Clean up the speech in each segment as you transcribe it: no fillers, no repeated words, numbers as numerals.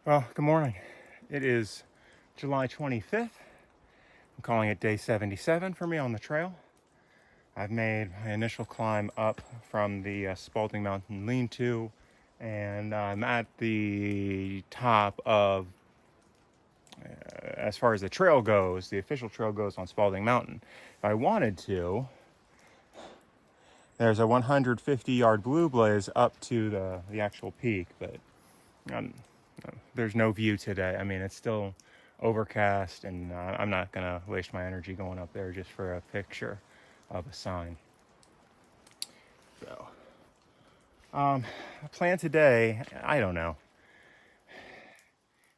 Well, good morning. It is July 25th. I'm calling it day 77 for me on the trail. I've made my initial climb up from the Spaulding Mountain lean-to, and I'm at the top of, as far as the trail goes, the official trail goes on Spaulding Mountain. If I wanted to, there's a 150-yard blue blaze up to the actual peak, but um, there's no view today. I mean, it's still overcast, and I'm not going to waste my energy going up there just for a picture of a sign. So, plan today, I don't know.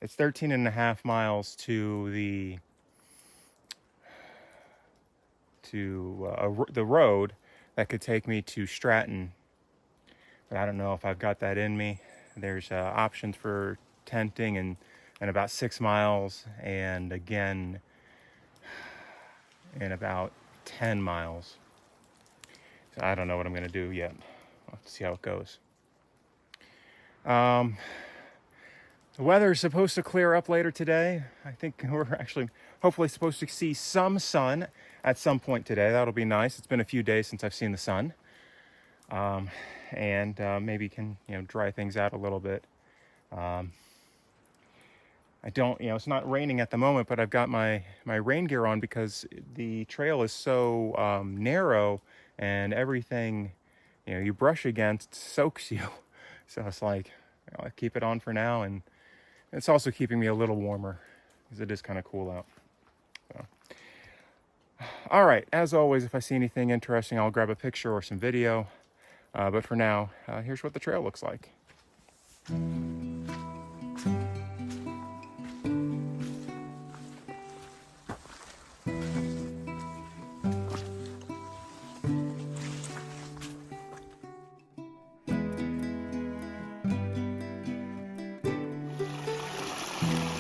It's 13 and a half miles to the road that could take me to Stratton, but I don't know if I've got that in me. There's options for tenting and about 6 miles, and again in about 10 miles. So I don't know what I'm going to do yet. I'll have to see how it goes. The weather is supposed to clear up later today. I think we're actually hopefully supposed to see some sun at some point today. That'll be nice. It's been a few days since I've seen the sun. And maybe can dry things out a little bit. I don't, it's not raining at the moment, but I've got my rain gear on because the trail is so narrow, and everything you brush against soaks you. So it's like, I keep it on for now, and it's also keeping me a little warmer because it is kind of cool out. So. All right, as always, if I see anything interesting, I'll grab a picture or some video. But for now, here's what the trail looks like.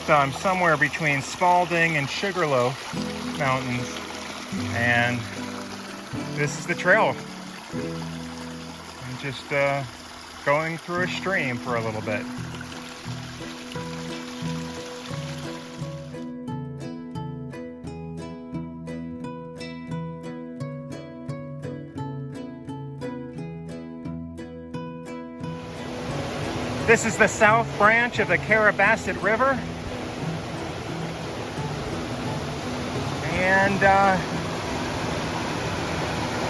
So I'm somewhere between Spaulding and Sugarloaf Mountains, and this is the trail. I'm just going through a stream for a little bit. This is the south branch of the Carabasset River. And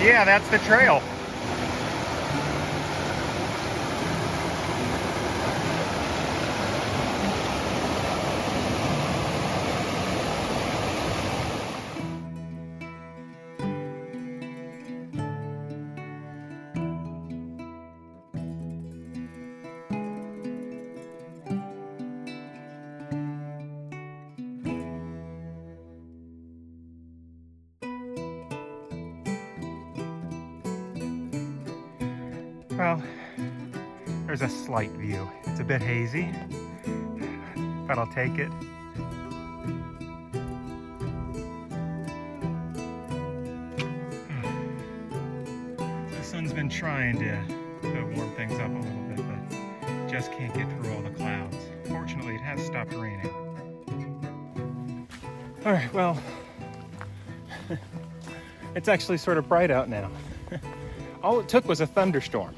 yeah, that's the trail. Well, there's a slight view. It's a bit hazy, but I'll take it. The sun's been trying to warm things up a little bit, but just can't get through all the clouds. Fortunately, it has stopped raining. All right, well, it's actually sort of bright out now. All it took was a thunderstorm.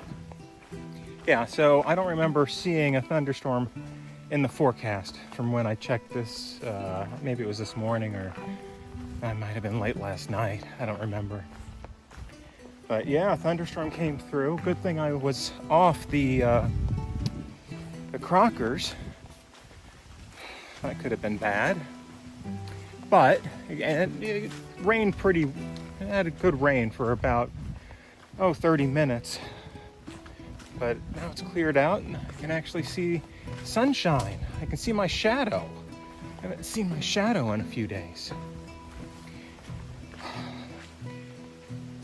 Yeah, so I don't remember seeing a thunderstorm in the forecast from when I checked this. Maybe it was this morning, or it might have been late last night. I don't remember. But yeah, a thunderstorm came through. Good thing I was off the Crockers. That could have been bad. But it rained pretty. It had a good rain for about 30 minutes. But now it's cleared out, and I can actually see sunshine. I can see my shadow. I haven't seen my shadow in a few days.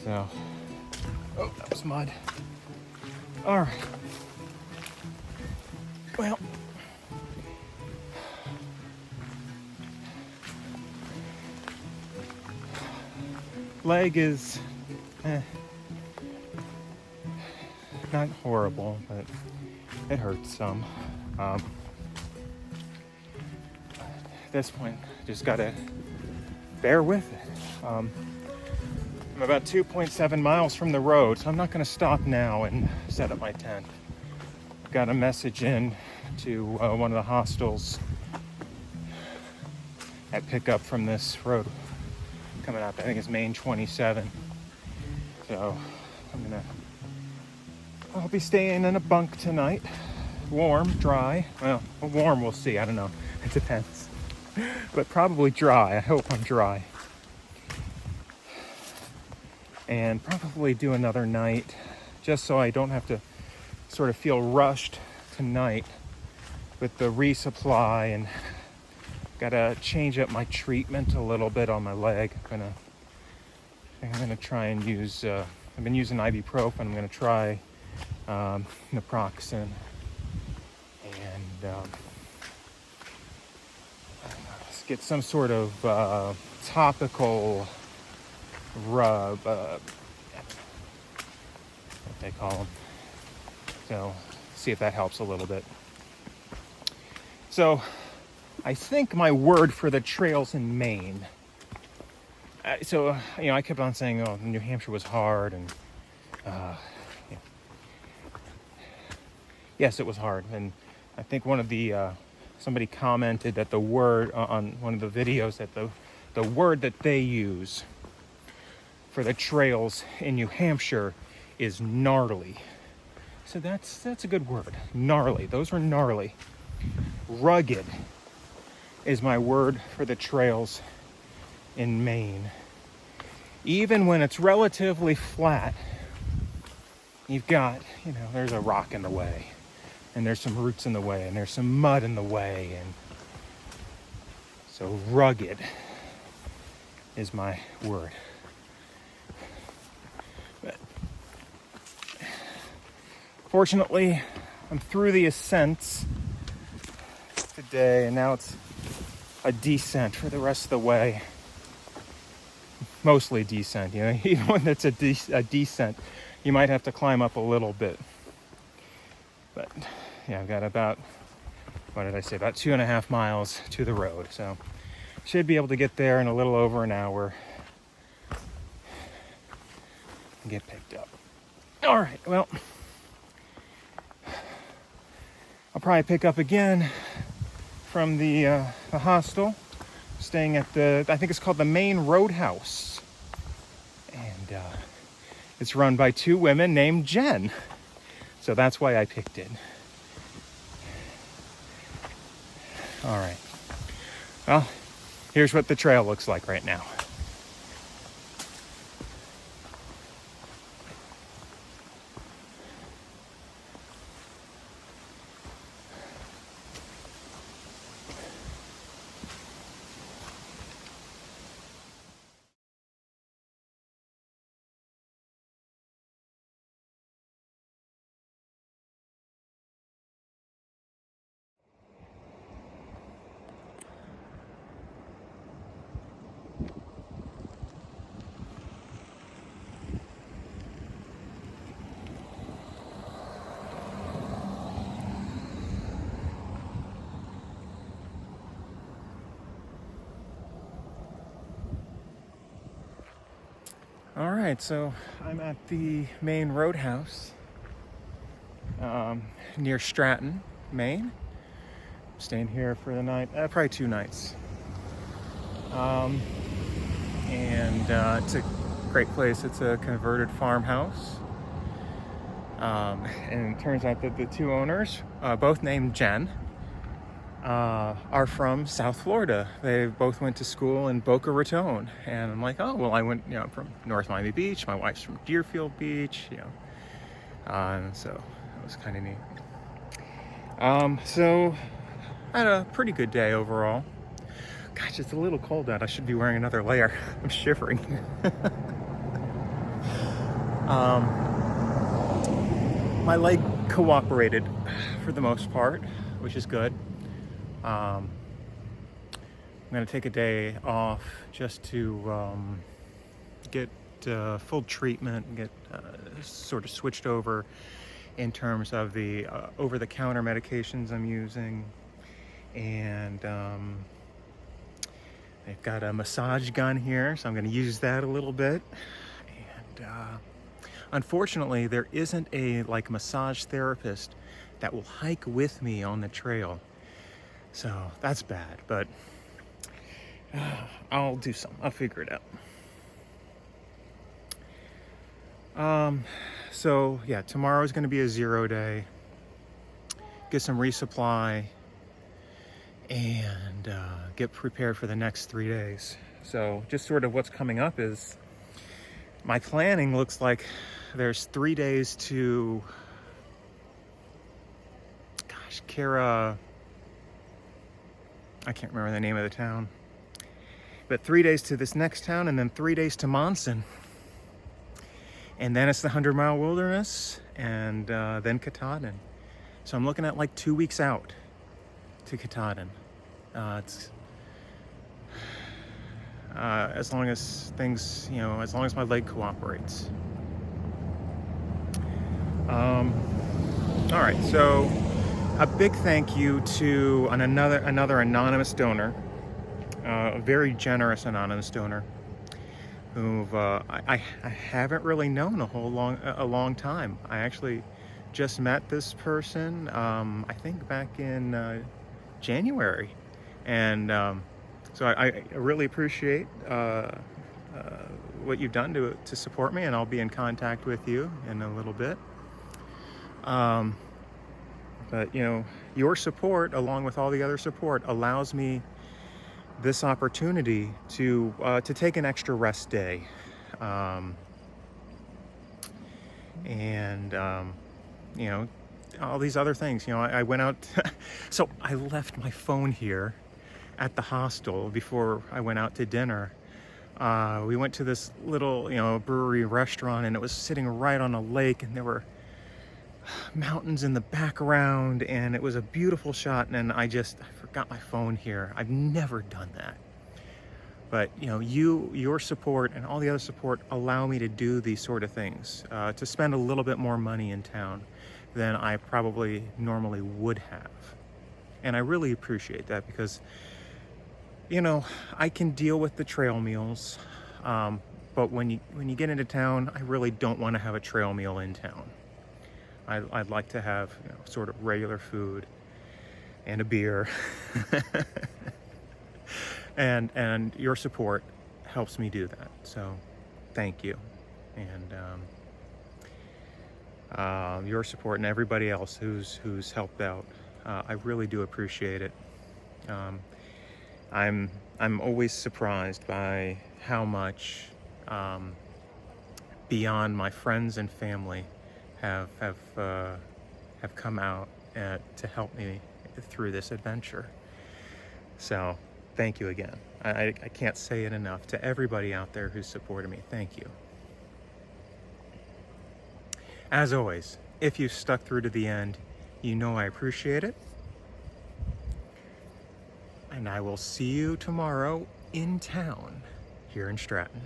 So, oh, that was mud. All right. Well, leg is not horrible, but it hurts some. at this point, just gotta bear with it. I'm about 2.7 miles from the road, so I'm not gonna stop now and set up my tent. Got a message in to one of the hostels at pickup from this road coming up. I think it's Main 27. So I'll be staying in a bunk tonight. Warm, dry. Well, warm we'll see. I don't know. It depends. But probably dry. I hope I'm dry. And probably do another night just so I don't have to sort of feel rushed tonight with the resupply, and gotta change up my treatment a little bit on my leg. I'm gonna try and use I've been using ibuprofen. I'm gonna try naproxen and let's get some sort of topical rub, what they call them. So see if that helps a little bit. So I think my word for the trails in Maine. I kept on saying, oh, New Hampshire was hard, and yes, it was hard. And I think one of the somebody commented that the word on one of the videos that the word that they use for the trails in New Hampshire is gnarly. So that's a good word. Gnarly. Those were gnarly. Rugged is my word for the trails in Maine. Even when it's relatively flat, you've got, there's a rock in the way, and there's some roots in the way, and there's some mud in the way, and so rugged is my word. But fortunately, I'm through the ascents today, and now it's a descent for the rest of the way. Mostly descent, even when it's a descent, you might have to climb up a little bit. But yeah, I've got about 2.5 miles to the road, so should be able to get there in a little over an hour and get picked up. All right, well, I'll probably pick up again from the hostel, staying at I think it's called the Maine Roadhouse, and it's run by two women named Jen, so that's why I picked it. All right, well, here's what the trail looks like right now. All right, so I'm at the Maine Roadhouse near Stratton, Maine. I'm staying here for the night, probably 2 nights. And it's a great place. It's a converted farmhouse. And it turns out that the two owners, both named Jen, are from South Florida. They both went to school in Boca Raton, and I'm like, oh well, I went from North Miami Beach. My wife's from Deerfield Beach, and so that was kind of neat. So I had a pretty good day overall. Gosh, it's a little cold out. I should be wearing another layer. I'm shivering. My leg cooperated for the most part, which is good. I'm going to take a day off just to get full treatment and get sort of switched over in terms of the over-the-counter medications I'm using, and I've got a massage gun here, so I'm going to use that a little bit. And unfortunately, there isn't a massage therapist that will hike with me on the trail. So that's bad, but I'll do something. I'll figure it out. So yeah, tomorrow is going to be a 0 day. Get some resupply and get prepared for the next 3 days. So just sort of what's coming up is my planning looks like there's 3 days to, Kara, I can't remember the name of the town, but 3 days to this next town and then 3 days to Monson. And then it's the 100-mile wilderness and then Katahdin. So I'm looking at like 2 weeks out to Katahdin. It's as long as things, as long as my leg cooperates. All right, so a big thank you to another anonymous donor, a very generous anonymous donor, who I haven't really known a long time. I actually just met this person, I think back in January, and so I really appreciate what you've done to support me, and I'll be in contact with you in a little bit. But your support, along with all the other support, allows me this opportunity to take an extra rest day, and all these other things. I went out. So I left my phone here at the hostel before I went out to dinner. We went to this little brewery restaurant, and it was sitting right on a lake, and there were mountains in the background, and it was a beautiful shot. And I forgot my phone here. I've never done that. But your support and all the other support allow me to do these sort of things, to spend a little bit more money in town than I probably normally would have. And I really appreciate that, because I can deal with the trail meals, but when you get into town, I really don't want to have a trail meal in town. I'd like to have sort of regular food and a beer. and your support helps me do that, so thank you. And your support and everybody else who's helped out, I really do appreciate it. I'm always surprised by how much beyond my friends and family have come out to help me through this adventure. So thank you again. I can't say it enough to everybody out there who's supported me. Thank you. As always, if you stuck through to the end, I appreciate it. And I will see you tomorrow in town here in Stratton.